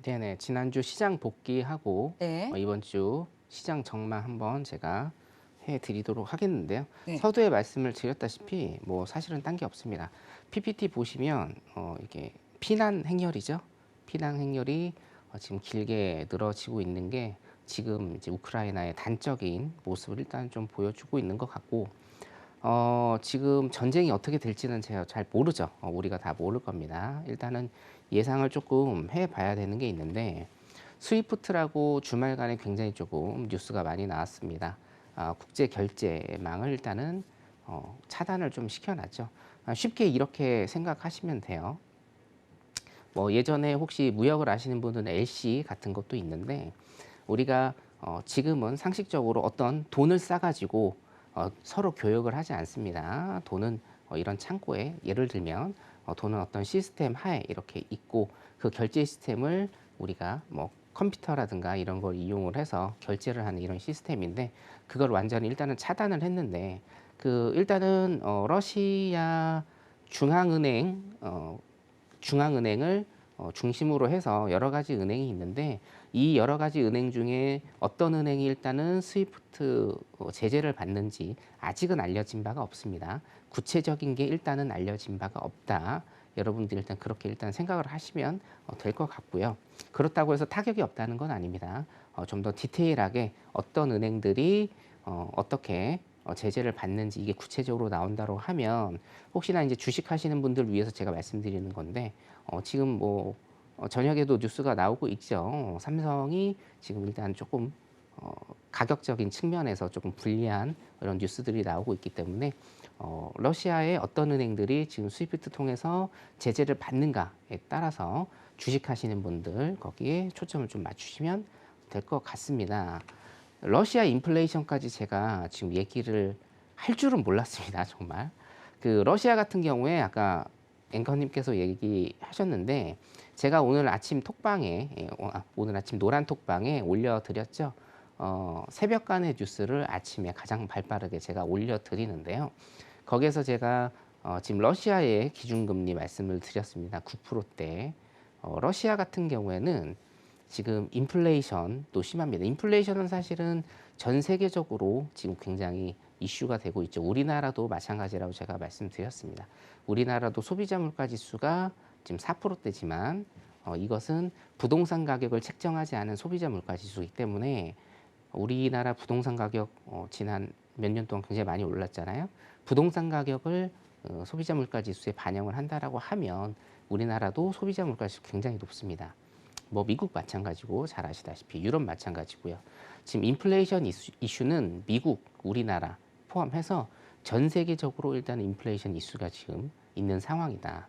네네. 지난주 시장 복귀하고 네. 이번 주 시장 전망 한번 제가 해 드리도록 하겠는데요. 네. 서두에 말씀을 드렸다시피 뭐 사실은 딴 게 없습니다. PPT 보시면 이게 피난 행렬이죠. 피난 행렬이 지금 길게 늘어지고 있는 게 지금 이제 우크라이나의 단적인 모습을 일단 좀 보여주고 있는 것 같고 지금 전쟁이 어떻게 될지는 제가 잘 모르죠. 우리가 다 모를 겁니다. 일단은 예상을 조금 해 봐야 되는 게 있는데 스위프트라고 주말간에 굉장히 조금 뉴스가 많이 나왔습니다. 국제 결제망을 일단은 차단을 좀 시켜놨죠. 쉽게 이렇게 생각하시면 돼요. 뭐 예전에 혹시 무역을 아시는 분들은 LC 같은 것도 있는데 우리가 지금은 상식적으로 어떤 돈을 싸가지고 서로 교역을 하지 않습니다. 돈은 이런 창고에 예를 들면 돈은 어떤 시스템 하에 이렇게 있고 그 결제 시스템을 우리가 뭐 컴퓨터라든가 이런 걸 이용을 해서 결제를 하는 이런 시스템인데 그걸 완전히 일단은 차단을 했는데 그 일단은 러시아 중앙은행 중앙은행을 중심으로 해서 여러 가지 은행이 있는데 이 여러 가지 은행 중에 어떤 은행이 일단은 스위프트 제재를 받는지 아직은 알려진 바가 없습니다. 구체적인 게 일단은 알려진 바가 없다. 여러분들이 일단 그렇게 일단 생각을 하시면 될 것 같고요. 그렇다고 해서 타격이 없다는 건 아닙니다. 좀 더 디테일하게 어떤 은행들이 어떻게 제재를 받는지 이게 구체적으로 나온다고 하면 혹시나 이제 주식하시는 분들 위해서 제가 말씀드리는 건데 지금 뭐 저녁에도 뉴스가 나오고 있죠. 삼성이 지금 일단 조금 가격적인 측면에서 조금 불리한 그런 뉴스들이 나오고 있기 때문에 러시아의 어떤 은행들이 지금 스위프트 통해서 제재를 받는가에 따라서 주식하시는 분들 거기에 초점을 좀 맞추시면 될 것 같습니다. 러시아 인플레이션까지 제가 지금 얘기를 할 줄은 몰랐습니다. 정말. 그 러시아 같은 경우에 아까 앵커님께서 얘기하셨는데 제가 오늘 아침 톡방에 오늘 아침 노란 톡방에 올려드렸죠. 새벽간의 뉴스를 아침에 가장 발빠르게 제가 올려드리는데요. 거기에서 제가 지금 러시아의 기준금리 말씀을 드렸습니다. 9%대. 러시아 같은 경우에는 지금 인플레이션도 심합니다. 인플레이션은 사실은 전 세계적으로 지금 굉장히 이슈가 되고 있죠. 우리나라도 마찬가지라고 제가 말씀드렸습니다. 우리나라도 소비자 물가 지수가 지금 4%대지만 이것은 부동산 가격을 책정하지 않은 소비자 물가 지수이기 때문에 우리나라 부동산 가격 지난 몇 년 동안 굉장히 많이 올랐잖아요. 부동산 가격을 소비자 물가 지수에 반영을 한다라고 하면 우리나라도 소비자 물가 지수 굉장히 높습니다. 뭐 미국 마찬가지고 잘 아시다시피 유럽 마찬가지고요. 지금 인플레이션 이슈는 미국, 우리나라 포함해서 전 세계적으로 일단 인플레이션 이슈가 지금 있는 상황이다.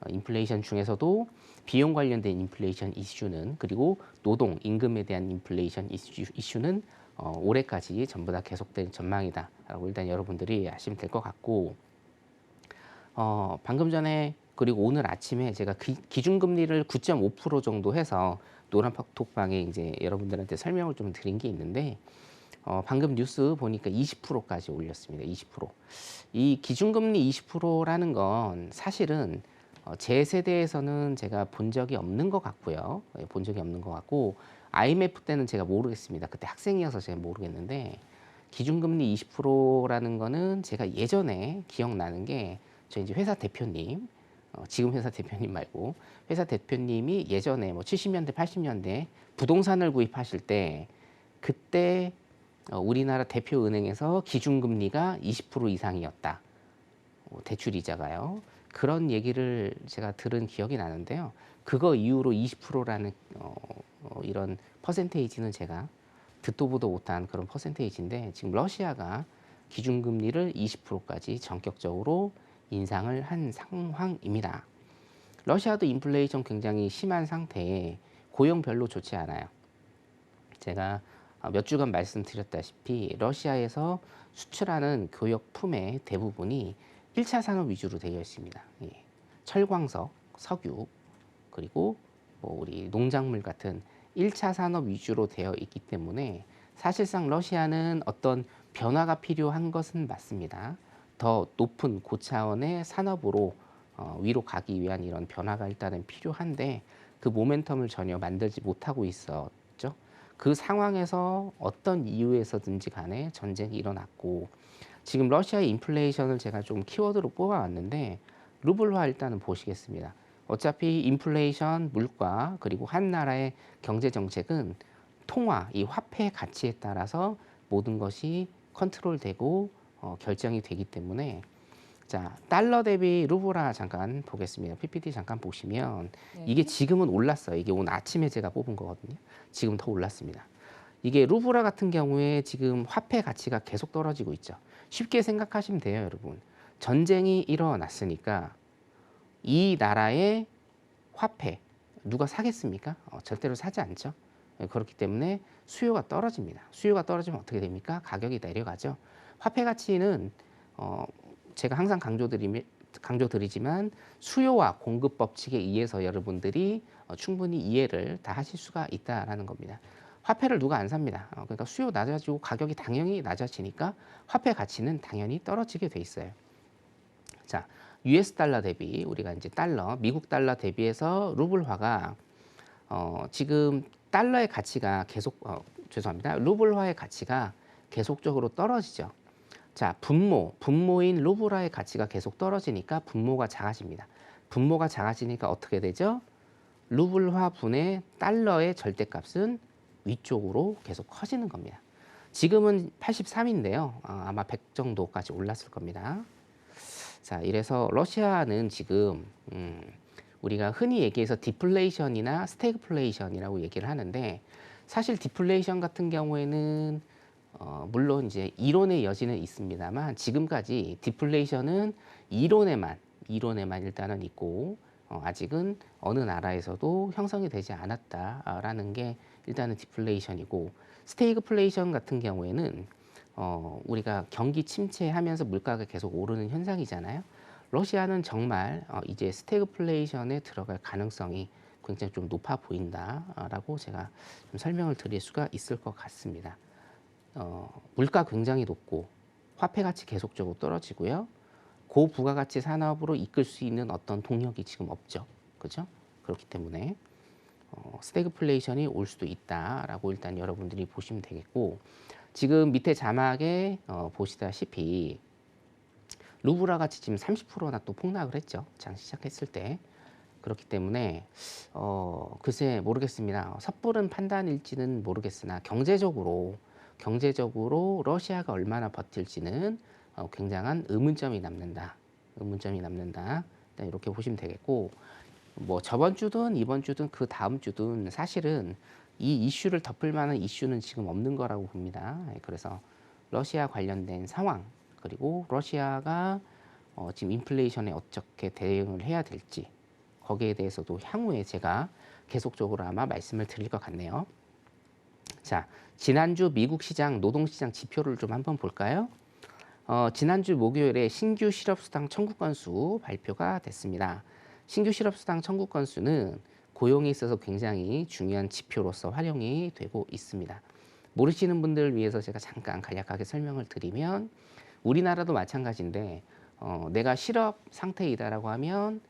인플레이션 중에서도 비용 관련된 인플레이션 이슈는 그리고 노동, 임금에 대한 인플레이션 이슈는 올해까지 전부 다 계속될 전망이다라고 일단 여러분들이 아시면 될 것 같고 방금 전에 그리고 오늘 아침에 제가 기준금리를 9.5% 정도 해서 노란톡방에 이제 여러분들한테 설명을 좀 드린 게 있는데 방금 뉴스 보니까 20%까지 올렸습니다. 20%. 이 기준금리 20%라는 건 사실은 제 세대에서는 제가 본 적이 없는 것 같고요. 본 적이 없는 것 같고 IMF 때는 제가 모르겠습니다. 그때 학생이어서 제가 모르겠는데 기준금리 20%라는 거는 제가 예전에 기억나는 게 저 이제 회사 대표님 지금 회사 대표님 말고 회사 대표님이 예전에 뭐 70년대 80년대 부동산을 구입하실 때 그때 우리나라 대표 은행에서 기준금리가 20% 이상이었다. 대출 이자가요. 그런 얘기를 제가 들은 기억이 나는데요. 그거 이후로 20%라는 이런 퍼센테이지는 제가 듣도 보도 못한 그런 퍼센테이지인데 지금 러시아가 기준금리를 20%까지 전격적으로 인상을 한 상황입니다. 러시아도 인플레이션 굉장히 심한 상태에 고용 별로 좋지 않아요. 제가 몇 주간 말씀드렸다시피 러시아에서 수출하는 교역품의 대부분이 1차 산업 위주로 되어 있습니다. 예. 철광석, 석유, 그리고 뭐 우리 농작물 같은 1차 산업 위주로 되어 있기 때문에 사실상 러시아는 어떤 변화가 필요한 것은 맞습니다. 더 높은 고차원의 산업으로 위로 가기 위한 이런 변화가 일단은 필요한데 그 모멘텀을 전혀 만들지 못하고 있었죠. 그 상황에서 어떤 이유에서든지 간에 전쟁이 일어났고 지금 러시아의 인플레이션을 제가 좀 키워드로 뽑아왔는데 루블화 일단은 보시겠습니다. 어차피 인플레이션, 물가 그리고 한 나라의 경제 정책은 통화, 이 화폐 가치에 따라서 모든 것이 컨트롤되고 결정이 되기 때문에 자, 달러 대비 루블화 잠깐 보겠습니다. PPT 잠깐 보시면 이게 네. 지금은 올랐어요. 이게 오늘 아침에 제가 뽑은 거거든요. 지금 더 올랐습니다. 이게 루블화 같은 경우에 지금 화폐 가치가 계속 떨어지고 있죠. 쉽게 생각하시면 돼요, 여러분. 전쟁이 일어났으니까 이 나라의 화폐 누가 사겠습니까? 절대로 사지 않죠. 그렇기 때문에 수요가 떨어집니다. 수요가 떨어지면 어떻게 됩니까? 가격이 내려가죠. 화폐 가치는 어, 제가 항상 강조드리지만 수요와 공급 법칙에 의해서 여러분들이 충분히 이해를 다 하실 수가 있다라는 겁니다. 화폐를 누가 안 삽니다. 그러니까 수요 낮아지고 가격이 당연히 낮아지니까 화폐 가치는 당연히 떨어지게 돼 있어요. 자, US 달러 대비 우리가 이제 달러, 미국 달러 대비해서 루블화가 지금 달러의 가치가 계속 죄송합니다. 루블화의 가치가 계속적으로 떨어지죠. 자, 분모인 루블화의 가치가 계속 떨어지니까 분모가 작아집니다. 분모가 작아지니까 어떻게 되죠? 루블화 분의 달러의 절대값은 위쪽으로 계속 커지는 겁니다. 지금은 83인데요. 아마 100 정도까지 올랐을 겁니다. 자, 이래서 러시아는 지금 우리가 흔히 얘기해서 디플레이션이나 스태그플레이션이라고 얘기를 하는데 사실 디플레이션 같은 경우에는 물론 이제 이론의 여지는 있습니다만 지금까지 디플레이션은 이론에만 일단은 있고 아직은 어느 나라에서도 형성이 되지 않았다라는 게 일단은 디플레이션이고 스태그플레이션 같은 경우에는 우리가 경기 침체하면서 물가가 계속 오르는 현상이잖아요. 러시아는 정말 이제 스태그플레이션에 들어갈 가능성이 굉장히 좀 높아 보인다라고 제가 좀 설명을 드릴 수가 있을 것 같습니다. 물가 굉장히 높고 화폐 가치 계속적으로 떨어지고요. 고부가가치 산업으로 이끌 수 있는 어떤 동력이 지금 없죠. 그죠? 그렇기 때문에 스태그플레이션이 올 수도 있다라고 일단 여러분들이 보시면 되겠고 지금 밑에 자막에 보시다시피 루브라 가치 지금 30%나 또 폭락을 했죠. 장 시작했을 때. 그렇기 때문에 글쎄 모르겠습니다. 섣부른 판단일지는 모르겠으나 경제적으로 러시아가 얼마나 버틸지는 굉장한 의문점이 남는다. 일단 이렇게 보시면 되겠고 뭐 저번 주든 이번 주든 그 다음 주든 사실은 이 이슈를 덮을 만한 이슈는 지금 없는 거라고 봅니다. 그래서 러시아 관련된 상황 그리고 러시아가 지금 인플레이션에 어떻게 대응을 해야 될지 거기에 대해서도 향후에 제가 계속적으로 아마 말씀을 드릴 것 같네요. 자, 지난주 미국 시장 노동시장 지표를 좀 한번 볼까요? 지난주 목요일에 신규 실업수당 청구 건수 발표가 됐습니다. 신규 실업수당 청구 건수는 고용에 있어서 굉장히 중요한 지표로서 활용이 되고 있습니다. 모르시는 분들을 위해서 제가 잠깐 간략하게 설명을 드리면 우리나라도 마찬가지인데 내가 실업 상태이다라고 하면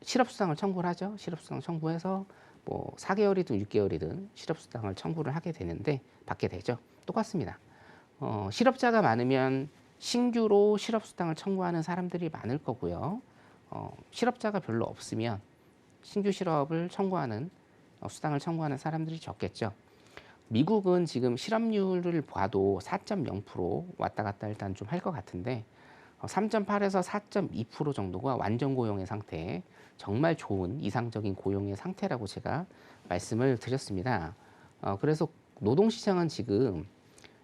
실업수당을 청구를 하죠. 실업수당 청구해서 뭐 4개월이든 6개월이든 실업수당을 청구를 하게 되는데 받게 되죠. 똑같습니다. 실업자가 많으면 신규로 실업수당을 청구하는 사람들이 많을 거고요. 실업자가 별로 없으면 신규 실업을 청구하는 수당을 청구하는 사람들이 적겠죠. 미국은 지금 실업률을 봐도 4.0% 왔다 갔다 일단 좀 할 것 같은데 3.8에서 4.2% 정도가 완전 고용의 상태, 정말 좋은 이상적인 고용의 상태라고 제가 말씀을 드렸습니다. 그래서 노동시장은 지금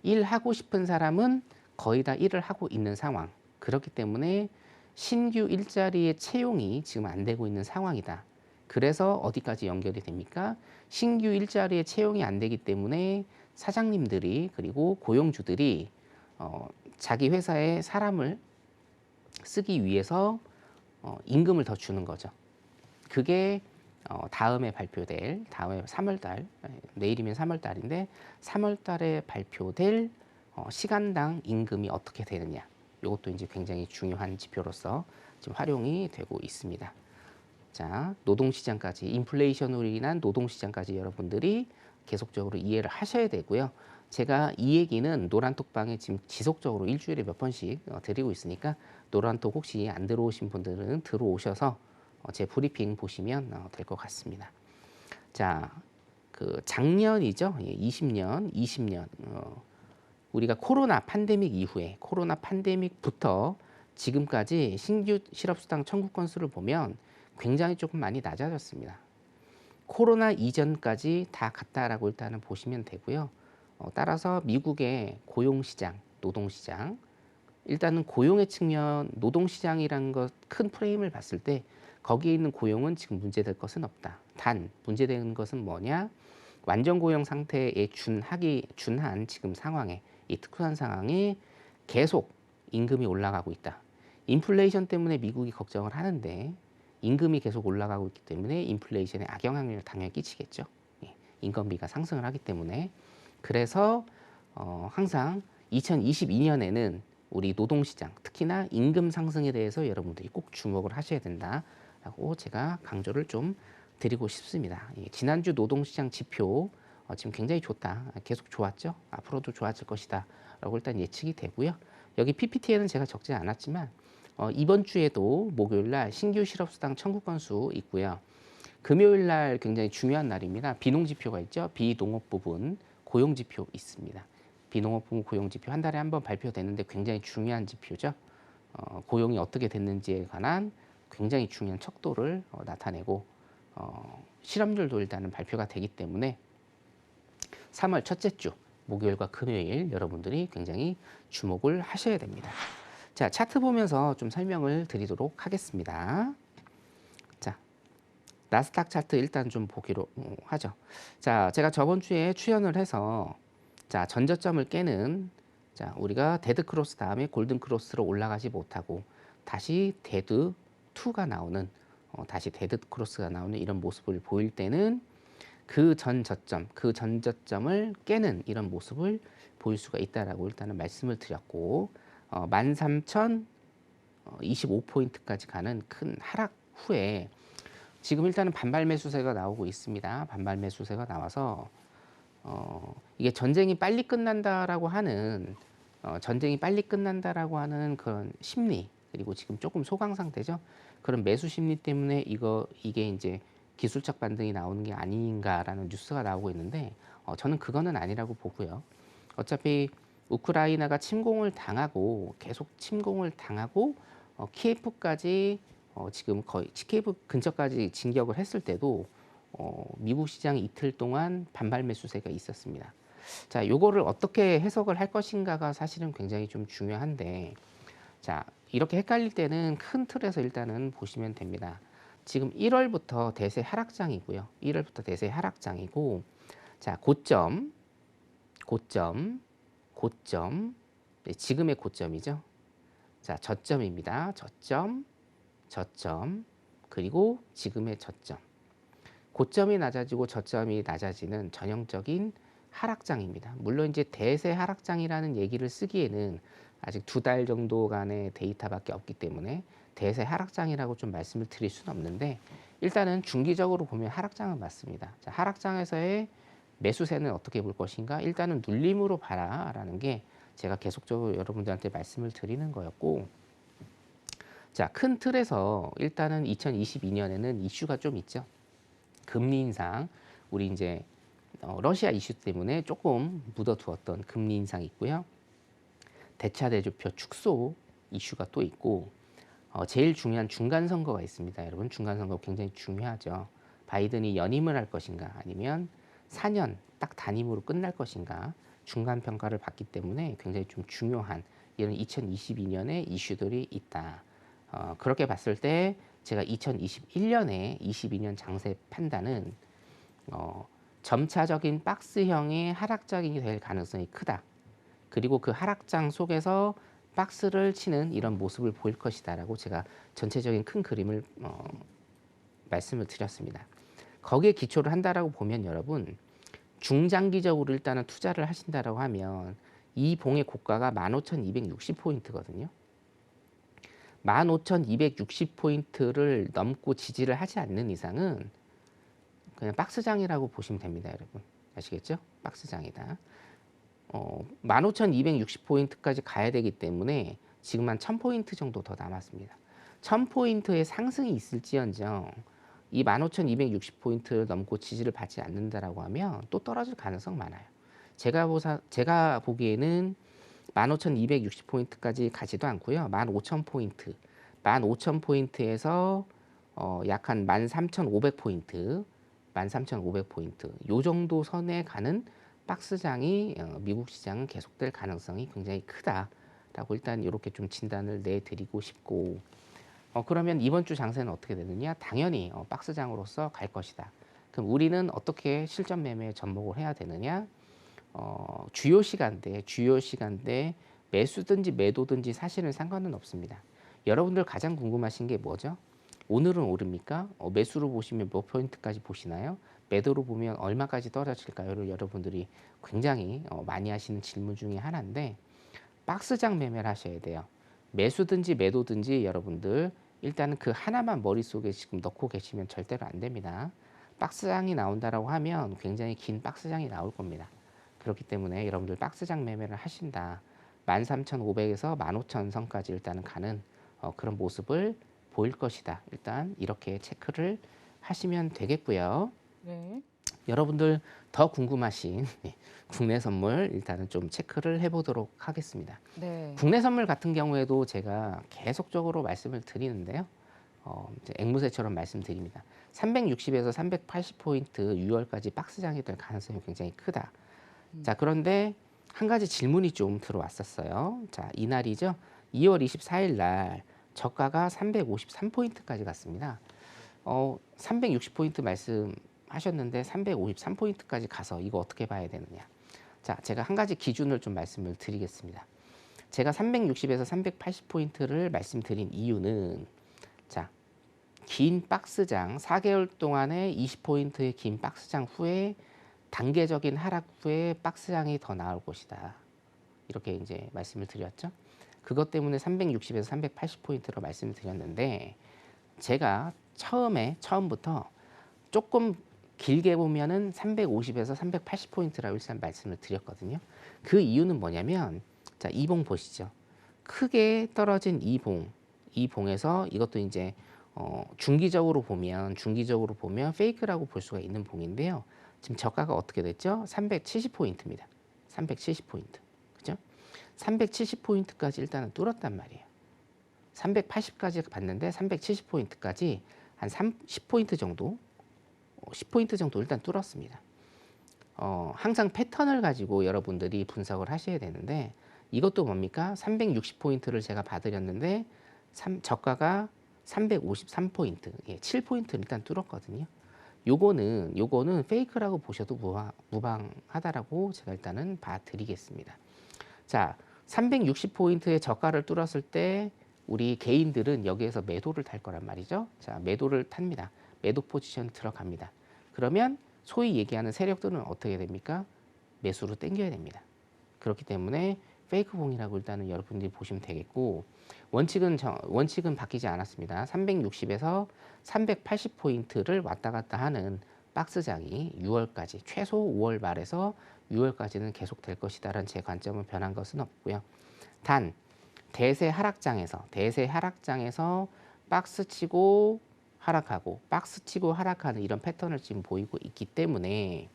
일하고 싶은 사람은 거의 다 일을 하고 있는 상황. 그렇기 때문에 신규 일자리의 채용이 지금 안 되고 있는 상황이다. 그래서 어디까지 연결이 됩니까? 신규 일자리의 채용이 안 되기 때문에 사장님들이 그리고 고용주들이 자기 회사에 사람을 쓰기 위해서 임금을 더 주는 거죠. 그게 다음에 3월달, 내일이면 3월달인데 3월달에 발표될 시간당 임금이 어떻게 되느냐. 이것도 이제 굉장히 중요한 지표로서 지금 활용이 되고 있습니다. 자, 노동시장까지, 인플레이션으로 인한 노동시장까지 여러분들이 계속적으로 이해를 하셔야 되고요. 제가 이 얘기는 노란톡방에 지금 지속적으로 일주일에 몇 번씩 드리고 있으니까 노란톡 혹시 안 들어오신 분들은 들어오셔서 제 브리핑 보시면 될 것 같습니다. 자, 그 작년이죠. 20년. 우리가 코로나 팬데믹 이후에 코로나 팬데믹부터 지금까지 신규 실업수당 청구 건수를 보면 굉장히 조금 많이 낮아졌습니다. 코로나 이전까지 다 같다라고 일단은 보시면 되고요. 따라서 미국의 고용시장, 노동시장, 일단은 고용의 측면, 노동시장이라는 것 큰 프레임을 봤을 때 거기에 있는 고용은 지금 문제될 것은 없다. 단 문제되는 것은 뭐냐? 완전 고용 상태에 준한 지금 상황에 이 특수한 상황에 계속 임금이 올라가고 있다. 인플레이션 때문에 미국이 걱정을 하는데 임금이 계속 올라가고 있기 때문에 인플레이션에 악영향을 당연히 끼치겠죠. 예, 인건비가 상승을 하기 때문에 그래서 항상 2022년에는 우리 노동시장 특히나 임금 상승에 대해서 여러분들이 꼭 주목을 하셔야 된다라고 제가 강조를 좀 드리고 싶습니다. 예, 지난주 노동시장 지표 지금 굉장히 좋다. 계속 좋았죠. 앞으로도 좋아질 것이다. 라고 일단 예측이 되고요. 여기 PPT에는 제가 적지 않았지만 이번 주에도 목요일 날 신규 실업수당 청구 건수 있고요. 금요일 날 굉장히 중요한 날입니다. 비농지표가 있죠. 비농업 부분 고용지표 있습니다. 비농업 부분 고용지표 한 달에 한 번 발표되는데 굉장히 중요한 지표죠. 고용이 어떻게 됐는지에 관한 굉장히 중요한 척도를 나타내고 실업률도 일단은 발표가 되기 때문에 3월 첫째 주 목요일과 금요일 여러분들이 굉장히 주목을 하셔야 됩니다. 자, 차트 보면서 좀 설명을 드리도록 하겠습니다. 자, 나스닥 차트 일단 좀 보기로 하죠. 자, 제가 저번 주에 출연을 해서 자, 전저점을 깨는 자, 우리가 데드 크로스 다음에 골든 크로스로 올라가지 못하고 다시 데드 2가 나오는 다시 데드 크로스가 나오는 이런 모습을 보일 때는 그 전 저점을 깨는 이런 모습을 보일 수가 있다라고 일단은 말씀을 드렸고 13,025포인트까지 가는 큰 하락 후에 지금 일단은 반발 매수세가 나오고 있습니다. 반발 매수세가 나와서 이게 전쟁이 빨리 끝난다라고 하는 그런 심리 그리고 지금 조금 소강 상태죠. 그런 매수 심리 때문에 이게 이제 기술적 반등이 나오는 게 아닌가라는 뉴스가 나오고 있는데 저는 그거는 아니라고 보고요. 어차피 우크라이나가 계속 침공을 당하고 키예프까지 지금 거의 키예프 근처까지 진격을 했을 때도 미국 시장이 이틀 동안 반발 매수세가 있었습니다. 자, 요거를 어떻게 해석을 할 것인가가 사실은 굉장히 좀 중요한데 자, 이렇게 헷갈릴 때는 큰 틀에서 일단은 보시면 됩니다. 지금 1월부터 대세 하락장이고요. 1월부터 대세 하락장이고 자, 고점 네, 지금의 고점이죠. 자, 저점입니다. 저점 그리고 지금의 저점. 고점이 낮아지고 저점이 낮아지는 전형적인 하락장입니다. 물론 이제 대세 하락장이라는 얘기를 쓰기에는 아직 2달 정도간의 데이터밖에 없기 때문에 대세 하락장이라고 좀 말씀을 드릴 수는 없는데 일단은 중기적으로 보면 하락장은 맞습니다. 자, 하락장에서의 매수세는 어떻게 볼 것인가? 일단은 눌림으로 봐라라는 게 제가 계속적으로 여러분들한테 말씀을 드리는 거였고 자, 큰 틀에서 일단은 2022년에는 이슈가 좀 있죠. 금리 인상, 우리 이제 러시아 이슈 때문에 조금 묻어두었던 금리 인상이 있고요. 대차 대조표 축소 이슈가 또 있고 제일 중요한 중간 선거가 있습니다. 여러분 중간 선거 굉장히 중요하죠. 바이든이 연임을 할 것인가 아니면 4년 딱 단임으로 끝날 것인가 중간 평가를 받기 때문에 굉장히 좀 중요한 이런 2022년의 이슈들이 있다. 그렇게 봤을 때 제가 2021년에 22년 장세 판단은 점차적인 박스형의 하락장이 될 가능성이 크다. 그리고 그 하락장 속에서 박스를 치는 이런 모습을 보일 것이다라고 제가 전체적인 큰 그림을 말씀을 드렸습니다. 거기에 기초를 한다라고 보면 여러분 중장기적으로 일단은 투자를 하신다라고 하면 이 봉의 고가가 15,260포인트거든요. 15,260포인트를 넘고 지지를 하지 않는 이상은 그냥 박스장이라고 보시면 됩니다, 여러분. 아시겠죠? 박스장이다. 15,260포인트까지 가야 되기 때문에 지금 한 1,000포인트 정도 더 남았습니다. 1,000포인트의 상승이 있을지언정 이 15,260포인트를 넘고 지지를 받지 않는다라고 하면 또 떨어질 가능성 많아요. 제가 보기에는 15,260포인트까지 가지도 않고요. 15,000포인트, 15,000포인트에서 약 한 13,500포인트, 13,500포인트 요 정도 선에 가는 박스장이 미국 시장은 계속될 가능성이 굉장히 크다라고 일단 이렇게 좀 진단을 내드리고 싶고 그러면 이번 주 장세는 어떻게 되느냐? 당연히 박스장으로서 갈 것이다. 그럼 우리는 어떻게 실전 매매에 접목을 해야 되느냐? 주요 시간대 매수든지 매도든지 사실은 상관은 없습니다. 여러분들 가장 궁금하신 게 뭐죠? 오늘은 오릅니까? 매수로 보시면 몇 포인트까지 보시나요? 매도로 보면 얼마까지 떨어질까요?를 여러분들이 굉장히 많이 하시는 질문 중에 하나인데 박스장 매매를 하셔야 돼요. 매수든지 매도든지 여러분들 일단은 그 하나만 머릿속에 지금 넣고 계시면 절대로 안 됩니다. 박스장이 나온다라고 하면 굉장히 긴 박스장이 나올 겁니다. 그렇기 때문에 여러분들 박스장 매매를 하신다. 13,500에서 15,000 선까지 일단은 가는 그런 모습을 보일 것이다. 일단 이렇게 체크를 하시면 되겠고요. 네. 여러분들 더 궁금하신 국내 선물 일단은 좀 체크를 해보도록 하겠습니다. 네. 국내 선물 같은 경우에도 제가 계속적으로 말씀을 드리는데요. 이제 앵무새처럼 말씀드립니다. 360에서 380포인트 6월까지 박스장이 될 가능성이 굉장히 크다. 자, 그런데 한 가지 질문이 좀 들어왔었어요. 자, 이날이죠. 2월 24일 날 저가가 353포인트까지 갔습니다. 360포인트 말씀하셨는데 353포인트까지 가서 이거 어떻게 봐야 되느냐. 자, 제가 한 가지 기준을 좀 말씀을 드리겠습니다. 제가 360에서 380포인트를 말씀드린 이유는 자, 긴 박스장 4개월 동안의 20포인트의 긴 박스장 후에 단계적인 하락 후에 박스장이 더 나올 것이다. 이렇게 이제 말씀을 드렸죠. 그것 때문에 360에서 380포인트로 말씀을 드렸는데 제가 처음부터 조금 길게 보면은 350에서 380포인트라고 일단 말씀을 드렸거든요. 그 이유는 뭐냐면 자, 이봉 보시죠. 크게 떨어진 이봉에서 이것도 이제 중기적으로 보면 페이크라고 볼 수가 있는 봉인데요. 지금 저가가 어떻게 됐죠? 370포인트입니다. 370포인트. 그죠? 370포인트까지 일단은 뚫었단 말이에요. 380까지 봤는데 370포인트까지 한 10포인트 정도, 10포인트 정도 일단 뚫었습니다. 항상 패턴을 가지고 여러분들이 분석을 하셔야 되는데 이것도 뭡니까? 360포인트를 제가 봐드렸는데 저가가 353포인트, 예, 7포인트 일단 뚫었거든요. 요거는 페이크라고 보셔도 무방하다라고 제가 일단은 봐드리겠습니다. 자, 360포인트의 저가를 뚫었을 때 우리 개인들은 여기에서 매도를 탈 거란 말이죠. 자, 매도를 탑니다. 매도 포지션 들어갑니다. 그러면 소위 얘기하는 세력들은 어떻게 됩니까? 매수로 당겨야 됩니다. 그렇기 때문에 페이크 봉이라고 일단은 여러분들이 보시면 되겠고 원칙은 바뀌지 않았습니다. 360에서 380포인트를 왔다 갔다 하는 박스장이 6월까지 최소 5월 말에서 6월까지는 계속 될 것이다라는 제 관점은 변한 것은 없고요. 단 대세 하락장에서 박스치고 하락하고 박스치고 하락하는 이런 패턴을 지금 보이고 있기 때문에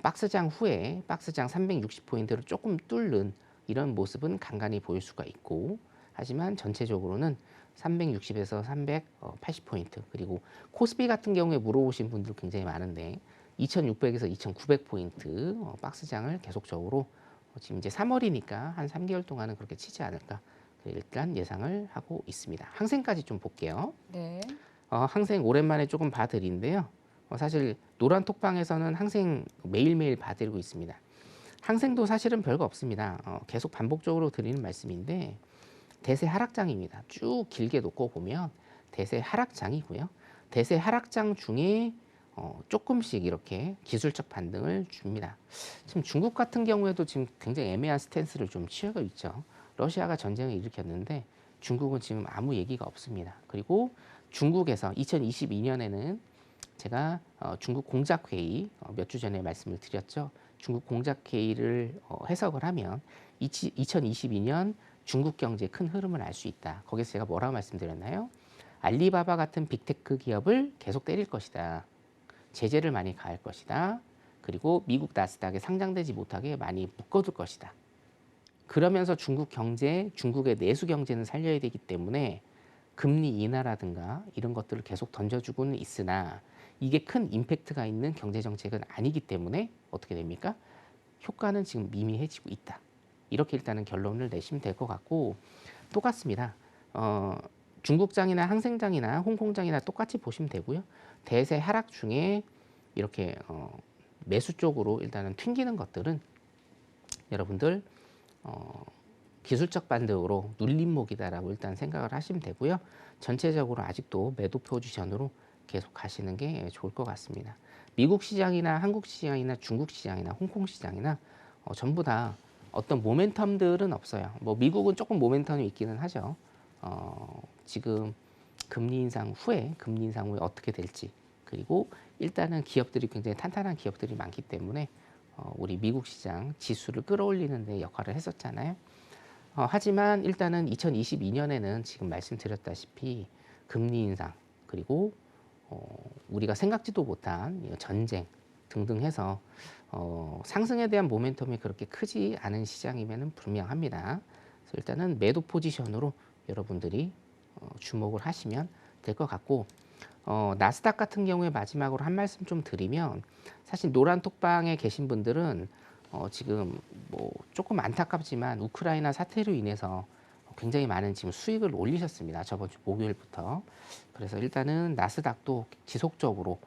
박스장 후에 박스장 360포인트를 조금 뚫는 이런 모습은 간간히 보일 수가 있고 하지만 전체적으로는 360에서 380포인트 그리고 코스피 같은 경우에 물어보신 분들 굉장히 많은데 2600에서 2900포인트 박스장을 계속적으로 지금 이제 3월이니까 한 3개월 동안은 그렇게 치지 않을까 일단 예상을 하고 있습니다. 항생까지 좀 볼게요. 네. 항생 오랜만에 조금 봐드리는데요. 사실 노란 톡방에서는 항생 매일매일 봐드리고 있습니다. 항생도 사실은 별거 없습니다. 계속 반복적으로 드리는 말씀인데 대세 하락장입니다. 쭉 길게 놓고 보면 대세 하락장이고요. 대세 하락장 중에 조금씩 이렇게 기술적 반등을 줍니다. 지금 중국 같은 경우에도 지금 굉장히 애매한 스탠스를 좀 취하고 있죠. 러시아가 전쟁을 일으켰는데 중국은 지금 아무 얘기가 없습니다. 그리고 중국에서 2022년에는 제가 중국 공작회의 몇 주 전에 말씀을 드렸죠. 중국 공작회의를 해석을 하면 2022년 중국 경제의 큰 흐름을 알 수 있다. 거기서 제가 뭐라고 말씀드렸나요? 알리바바 같은 빅테크 기업을 계속 때릴 것이다. 제재를 많이 가할 것이다. 그리고 미국 나스닥에 상장되지 못하게 많이 묶어둘 것이다. 그러면서 중국 경제, 중국의 내수 경제는 살려야 되기 때문에 금리 인하라든가 이런 것들을 계속 던져주고는 있으나 이게 큰 임팩트가 있는 경제 정책은 아니기 때문에 어떻게 됩니까? 효과는 지금 미미해지고 있다. 이렇게 일단은 결론을 내시면 될 것 같고 똑같습니다. 중국장이나 항생장이나 홍콩장이나 똑같이 보시면 되고요. 대세 하락 중에 이렇게 매수 쪽으로 일단은 튕기는 것들은 여러분들 기술적 반등으로 눌림목이다라고 일단 생각을 하시면 되고요. 전체적으로 아직도 매도 포지션으로 계속 가시는 게 좋을 것 같습니다. 미국 시장이나 한국 시장이나 중국 시장이나 홍콩 시장이나 전부 다 어떤 모멘텀들은 없어요. 뭐 미국은 조금 모멘텀이 있기는 하죠. 지금 금리 인상 후에 어떻게 될지 그리고 일단은 기업들이 굉장히 탄탄한 기업들이 많기 때문에 우리 미국 시장 지수를 끌어올리는 데 역할을 했었잖아요. 하지만 일단은 2022년에는 지금 말씀드렸다시피 금리 인상 그리고 우리가 생각지도 못한 전쟁 등등 해서 상승에 대한 모멘텀이 그렇게 크지 않은 시장임에는 분명합니다. 그래서 일단은 매도 포지션으로 여러분들이 주목을 하시면 될 것 같고 나스닥 같은 경우에 마지막으로 한 말씀 좀 드리면 사실 노란 톡방에 계신 분들은 지금 뭐 조금 안타깝지만 우크라이나 사태로 인해서 굉장히 많은 지금 수익을 올리셨습니다. 저번 주 목요일부터. 그래서 일단은 나스닥도 지속적으로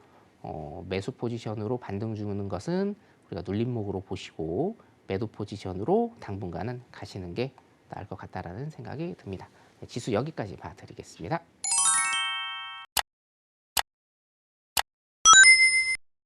매수 포지션으로 반등 주는 것은 우리가 눌림목으로 보시고 매도 포지션으로 당분간은 가시는 게 나을 것 같다라는 생각이 듭니다. 지수 여기까지 봐드리겠습니다.